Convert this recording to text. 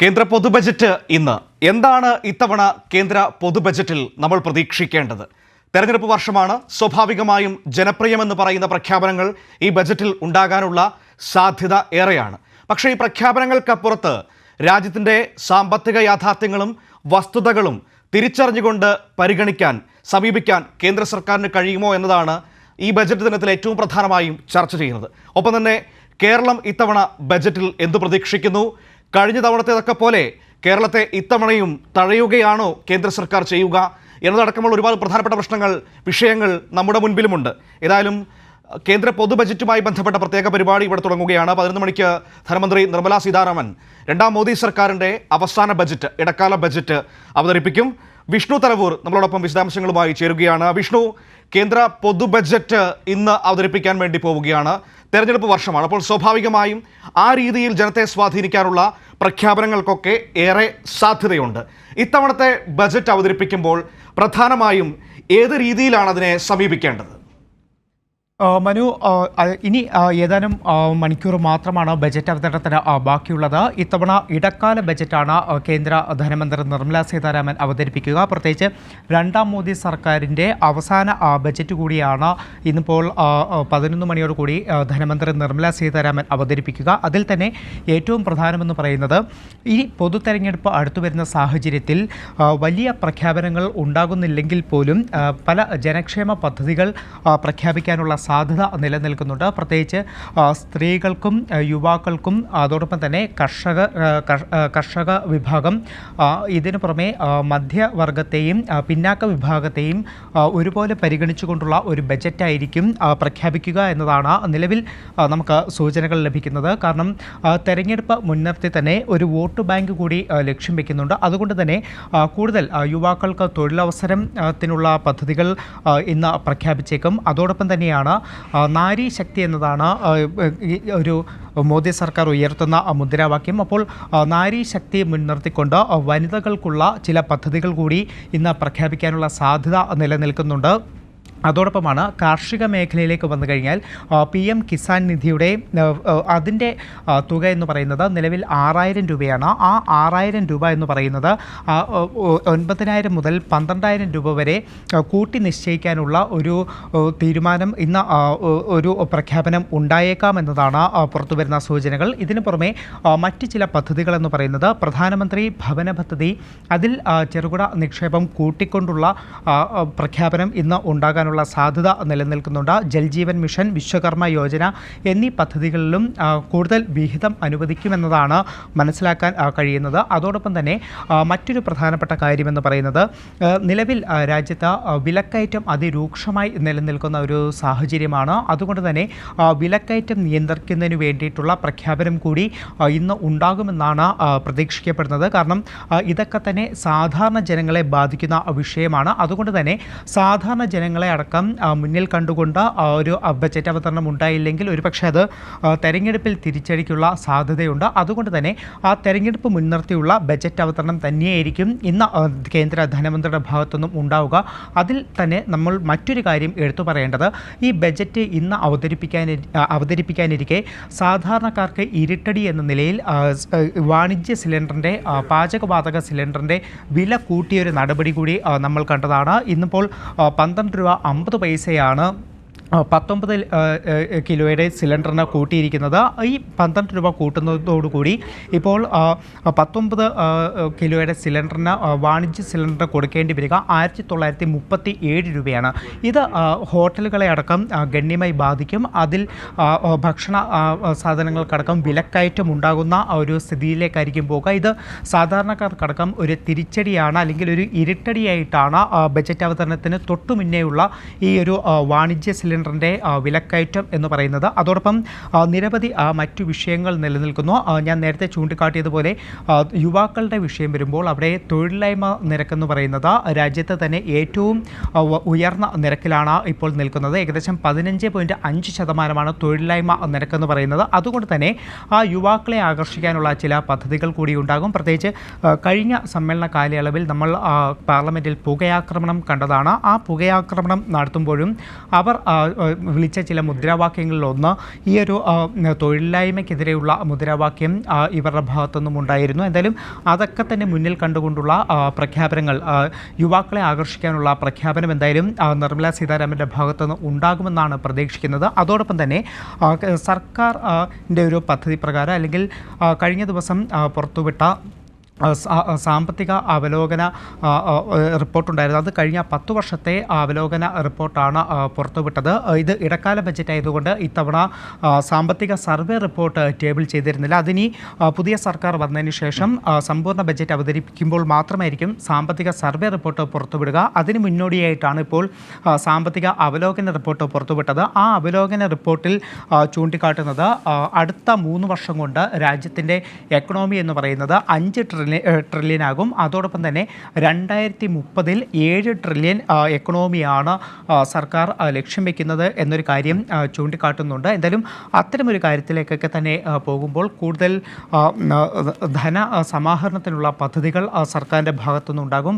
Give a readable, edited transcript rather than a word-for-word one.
കേന്ദ്ര പൊതുബജറ്റ് ഇന്ന്. എന്താണ് ഇത്തവണ കേന്ദ്ര പൊതുബജറ്റിൽ നമ്മൾ പ്രതീക്ഷിക്കേണ്ടത്? തെരഞ്ഞെടുപ്പ് വർഷമാണ്. സ്വാഭാവികമായും ജനപ്രിയമെന്ന് പറയുന്ന പ്രഖ്യാപനങ്ങൾ ഈ ബജറ്റിൽ ഉണ്ടാകാനുള്ള സാധ്യത ഏറെയാണ്. പക്ഷേ ഈ പ്രഖ്യാപനങ്ങൾക്കപ്പുറത്ത് രാജ്യത്തിൻ്റെ സാമ്പത്തിക യാഥാർത്ഥ്യങ്ങളും വസ്തുതകളും തിരിച്ചറിഞ്ഞുകൊണ്ട് സമീപിക്കാൻ കേന്ദ്ര സർക്കാരിന് കഴിയുമോ എന്നതാണ് ഈ ബജറ്റ് ദിനത്തിൽ ഏറ്റവും പ്രധാനമായും ചർച്ച ചെയ്യുന്നത്. ഒപ്പം തന്നെ കേരളം ഇത്തവണ ബജറ്റിൽ എന്തു പ്രതീക്ഷിക്കുന്നു? കഴിഞ്ഞ തവണത്തേതൊക്കെ പോലെ കേരളത്തെ ഇത്തവണയും തഴയുകയാണോ കേന്ദ്ര സർക്കാർ ചെയ്യുക എന്നതടക്കമുള്ള ഒരുപാട് പ്രധാനപ്പെട്ട വിഷയങ്ങൾ നമ്മുടെ മുൻപിലുമുണ്ട്. ഏതായാലും കേന്ദ്ര പൊതുബജറ്റുമായി ബന്ധപ്പെട്ട പ്രത്യേക പരിപാടി ഇവിടെ തുടങ്ങുകയാണ്. 11 മണിക്ക് ധനമന്ത്രി നിർമ്മലാ സീതാരാമൻ രണ്ടാം മോദി സർക്കാരിൻ്റെ അവസാന ബജറ്റ്, ഇടക്കാല ബജറ്റ് അവതരിപ്പിക്കും. വിഷ്ണു തലവൂർ നമ്മളോടൊപ്പം വിശദാംശങ്ങളുമായി ചേരുകയാണ്. വിഷ്ണു, കേന്ദ്ര പൊതുബജറ്റ് ഇന്ന് അവതരിപ്പിക്കാൻ വേണ്ടി പോവുകയാണ്. തെരഞ്ഞെടുപ്പ് വർഷമാണ്. അപ്പോൾ സ്വാഭാവികമായും ആ രീതിയിൽ ജനത്തെ സ്വാധീനിക്കാനുള്ള പ്രഖ്യാപനങ്ങൾക്കൊക്കെ ഏറെ സാധ്യതയുണ്ട്. ഇത്തവണത്തെ ബജറ്റ് അവതരിപ്പിക്കുമ്പോൾ പ്രധാനമായും ഏത് രീതിയിലാണ് അതിനെ സമീപിക്കേണ്ടത്? മനു, ഇനി ഏതാനും മണിക്കൂർ മാത്രമാണ് ബജറ്റ് അവതരണത്തിന് ബാക്കിയുള്ളത്. ഇത്തവണ ഇടക്കാല ബജറ്റാണ് കേന്ദ്ര ധനമന്ത്രി നിർമ്മലാ സീതാരാമൻ അവതരിപ്പിക്കുക. പ്രത്യേകിച്ച് രണ്ടാം മോദി സർക്കാരിൻ്റെ അവസാന ബജറ്റ് കൂടിയാണ് ഇന്നിപ്പോൾ 11 മണിയോടുകൂടി ധനമന്ത്രി നിർമ്മലാ സീതാരാമൻ അവതരിപ്പിക്കുക. അതിൽ തന്നെ ഏറ്റവും പ്രധാനമെന്ന് പറയുന്നത് ഈ പൊതു തെരഞ്ഞെടുപ്പ് അടുത്തു വരുന്ന സാഹചര്യത്തിൽ വലിയ പ്രഖ്യാപനങ്ങൾ ഉണ്ടാകുന്നില്ലെങ്കിൽ പോലും പല ജനക്ഷേമ പദ്ധതികൾ പ്രഖ്യാപിക്കാനുള്ള സാധ്യത നിലനിൽക്കുന്നുണ്ട്. പ്രത്യേകിച്ച് സ്ത്രീകൾക്കും യുവാക്കൾക്കും അതോടൊപ്പം തന്നെ കർഷക വിഭാഗം, ഇതിനു പുറമെ മധ്യവർഗത്തെയും പിന്നാക്ക വിഭാഗത്തെയും ഒരുപോലെ പരിഗണിച്ചുകൊണ്ടുള്ള ഒരു ബജറ്റായിരിക്കും പ്രഖ്യാപിക്കുക എന്നതാണ് നിലവിൽ നമുക്ക് സൂചനകൾ ലഭിക്കുന്നത്. കാരണം തെരഞ്ഞെടുപ്പ് മുൻനിർത്തി തന്നെ ഒരു വോട്ട് ബാങ്ക് കൂടി ലക്ഷ്യം വയ്ക്കുന്നുണ്ട്. അതുകൊണ്ട് തന്നെ കൂടുതൽ യുവാക്കൾക്ക് തൊഴിലവസരത്തിനുള്ള പദ്ധതികൾ ഇന്ന് പ്രഖ്യാപിച്ചേക്കും. അതോടൊപ്പം തന്നെയാണ് നാരി ശക്തി എന്നതാണ് ഒരു മോദി സർക്കാർ ഉയർത്തുന്ന മുദ്രാവാക്യം. അപ്പോൾ നാരി ശക്തി മുൻനിർത്തിക്കൊണ്ട് വനിതകൾക്കുള്ള ചില പദ്ധതികൾ കൂടി ഇന്ന് പ്രഖ്യാപിക്കാനുള്ള സാധ്യത നിലനിൽക്കുന്നുണ്ട്. അതോടൊപ്പമാണ് കാർഷിക മേഖലയിലേക്ക് വന്നു കഴിഞ്ഞാൽ PM കിസാൻ നിധിയുടെ അതിൻ്റെ തുക എന്ന് പറയുന്നത് നിലവിൽ 6000 രൂപയാണ്. ആ 6000 രൂപ എന്ന് പറയുന്നത് 9000 മുതൽ 12000 രൂപ വരെ കൂട്ടി നിശ്ചയിക്കാനുള്ള ഒരു തീരുമാനം ഇന്ന് ഒരു പ്രഖ്യാപനം ഉണ്ടായേക്കാമെന്നതാണ് പുറത്തുവരുന്ന സൂചനകൾ. ഇതിനു പുറമെ മറ്റ് ചില പദ്ധതികളെന്ന് പറയുന്നത് പ്രധാനമന്ത്രി ഭവന പദ്ധതി, അതിൽ ചെറുകിട നിക്ഷേപം കൂട്ടിക്കൊണ്ടുള്ള പ്രഖ്യാപനം ഇന്ന് ഉണ്ടാകാനുള്ള സാധ്യത നിലനിൽക്കുന്നുണ്ട്. ജൽജീവൻ മിഷൻ, വിശ്വകർമ്മ യോജന എന്നീ പദ്ധതികളിലും കൂടുതൽ വിഹിതം അനുവദിക്കുമെന്നതാണ് മനസ്സിലാക്കാൻ കഴിയുന്നത്. അതോടൊപ്പം തന്നെ മറ്റൊരു പ്രധാനപ്പെട്ട കാര്യമെന്ന് പറയുന്നത് നിലവിൽ രാജ്യത്ത് വിലക്കയറ്റം അതിരൂക്ഷമായി നിലനിൽക്കുന്ന ഒരു സാഹചര്യമാണ്. അതുകൊണ്ട് തന്നെ വിലക്കയറ്റം നിയന്ത്രിക്കുന്നതിന് വേണ്ടിയിട്ടുള്ള പ്രഖ്യാപനം കൂടി ഇന്ന് ഉണ്ടാകുമെന്നാണ് പ്രതീക്ഷിക്കപ്പെടുന്നത്. കാരണം ഇതൊക്കെ തന്നെ സാധാരണ ജനങ്ങളെ ബാധിക്കുന്ന വിഷയമാണ്. അതുകൊണ്ട് തന്നെ സാധാരണ ജനങ്ങളെ അടക്കം മുന്നിൽ കണ്ടുകൊണ്ട് ഒരു ബജറ്റ് അവതരണം ഉണ്ടായില്ലെങ്കിൽ ഒരുപക്ഷെ അത് തെരഞ്ഞെടുപ്പിൽ തിരിച്ചടിക്കുള്ള സാധ്യതയുണ്ട്. അതുകൊണ്ട് തന്നെ ആ തെരഞ്ഞെടുപ്പ് മുൻനിർത്തിയുള്ള ബജറ്റ് അവതരണം തന്നെയായിരിക്കും ഇന്ന് കേന്ദ്ര ധനമന്ത്രിയുടെ ഭാഗത്തുനിന്നും ഉണ്ടാവുക. അതിൽ തന്നെ നമ്മൾ മറ്റൊരു കാര്യം എടുത്തു പറയേണ്ടത്, ഈ ബജറ്റ് ഇന്ന് അവതരിപ്പിക്കാനിരിക്കെ സാധാരണക്കാർക്ക് ഇരുട്ടടി എന്ന നിലയിൽ വാണിജ്യ സിലിണ്ടറിൻ്റെ, പാചകവാതക സിലിണ്ടറിൻ്റെ വില കൂട്ടിയൊരു നടപടി കൂടി നമ്മൾ കണ്ടതാണ്. ഇന്നിപ്പോൾ 12 രൂപ 50 പൈസയാണ് 19 കിലോയുടെ സിലിണ്ടറിന് കൂട്ടിയിരിക്കുന്നത്. ഈ 12 രൂപ കൂട്ടുന്നതോടുകൂടി ഇപ്പോൾ 19 കിലോയുടെ സിലിണ്ടറിന് വാണിജ്യ സിലിണ്ടർ കൊടുക്കേണ്ടി വരിക 1937 രൂപയാണ്. ഇത് ഹോട്ടലുകളെ അടക്കം ഗണ്യമായി ബാധിക്കും. അതിൽ ഭക്ഷണ സാധനങ്ങൾക്കടക്കം വിലക്കയറ്റം ഉണ്ടാകുന്ന ഒരു സ്ഥിതിയിലേക്കായിരിക്കും പോകുക. ഇത് സാധാരണക്കാർക്കടക്കം ഒരു തിരിച്ചടിയാണ്, അല്ലെങ്കിൽ ഒരു ഇരുട്ടടിയായിട്ടാണ് ബജറ്റ് അവതരണത്തിന് തൊട്ടു മുന്നേയുള്ള ഈ ഒരു വാണിജ്യ സിലിണ്ടറിൻ്റെ വിലക്കയറ്റം എന്ന് പറയുന്നത്. അതോടൊപ്പം നിരവധി മറ്റു വിഷയങ്ങൾ നിലനിൽക്കുന്നു. ഞാൻ നേരത്തെ ചൂണ്ടിക്കാട്ടിയതുപോലെ യുവാക്കളുടെ വിഷയം വരുമ്പോൾ അവിടെ തൊഴിലില്ലായ്മ നിരക്കെന്ന് പറയുന്നത് രാജ്യത്ത് തന്നെ ഏറ്റവും ഉയർന്ന നിരക്കിലാണ് ഇപ്പോൾ നിൽക്കുന്നത്. ഏകദേശം 15.5% തൊഴിലില്ലായ്മ നിരക്കെന്ന് പറയുന്നത്. അതുകൊണ്ട് തന്നെ ആ യുവാക്കളെ ആകർഷിക്കാനുള്ള ചില പദ്ധതികൾ കൂടി ഉണ്ടാകും. പ്രത്യേകിച്ച് കഴിഞ്ഞ സമ്മേളന കാലയളവിൽ നമ്മൾ പാർലമെൻറ്റിൽ പുകയാക്രമണം കണ്ടതാണ്. ആ പുകയാക്രമണം നടത്തുമ്പോഴും അവർ വിളിച്ച ചില മുദ്രാവാക്യങ്ങളിലൊന്ന് ഈ ഒരു തൊഴിലില്ലായ്മയ്ക്കെതിരെയുള്ള മുദ്രാവാക്യം ഇവരുടെ ഭാഗത്തുനിന്നും ഉണ്ടായിരുന്നു. എന്തായാലും അതൊക്കെ തന്നെ മുന്നിൽ കണ്ടുകൊണ്ടുള്ള പ്രഖ്യാപനങ്ങൾ, യുവാക്കളെ ആകർഷിക്കാനുള്ള പ്രഖ്യാപനം എന്തായാലും നിർമ്മലാ സീതാരാമൻ്റെ ഭാഗത്തുനിന്ന് ഉണ്ടാകുമെന്നാണ് പ്രതീക്ഷിക്കുന്നത്. അതോടൊപ്പം തന്നെ സർക്കാരിൻ്റെ ഒരു പദ്ധതി പ്രകാരം അല്ലെങ്കിൽ കഴിഞ്ഞ ദിവസം പുറത്തുവിട്ട സാമ്പത്തിക അവലോകന റിപ്പോർട്ടുണ്ടായിരുന്നു. അത് കഴിഞ്ഞ 10 വർഷത്തെ അവലോകന റിപ്പോർട്ടാണ് പുറത്തുവിട്ടത്. ഇത് ഇടക്കാല ബജറ്റ് ആയതുകൊണ്ട് ഇത്തവണ സാമ്പത്തിക സർവേ റിപ്പോർട്ട് ടേബിൾ ചെയ്തിരുന്നില്ല. അതിനി പുതിയ സർക്കാർ വന്നതിന് ശേഷം സമ്പൂർണ്ണ ബജറ്റ് അവതരിപ്പിക്കുമ്പോൾ മാത്രമായിരിക്കും സാമ്പത്തിക സർവേ റിപ്പോർട്ട് പുറത്തുവിടുക. അതിന് മുന്നോടിയായിട്ടാണ് ഇപ്പോൾ സാമ്പത്തിക അവലോകന റിപ്പോർട്ട് പുറത്തുവിട്ടത്. ആ അവലോകന റിപ്പോർട്ടിൽ ചൂണ്ടിക്കാട്ടുന്നത് അടുത്ത 3 വർഷം കൊണ്ട് രാജ്യത്തിൻ്റെ എക്കണോമി എന്ന് പറയുന്നത് 5 ട്രില്യൺ ആകും. അതോടൊപ്പം തന്നെ 2030 7 ട്രില്യൺ എക്കണോമിയാണ് സർക്കാർ ലക്ഷ്യം വയ്ക്കുന്നത് എന്നൊരു കാര്യം ചൂണ്ടിക്കാട്ടുന്നുണ്ട്. എന്തായാലും അത്തരമൊരു കാര്യത്തിലേക്കൊക്കെ തന്നെ പോകുമ്പോൾ കൂടുതൽ ധന സമാഹരണത്തിനുള്ള പദ്ധതികൾ സർക്കാരിൻ്റെ ഭാഗത്തുനിന്നുണ്ടാകും.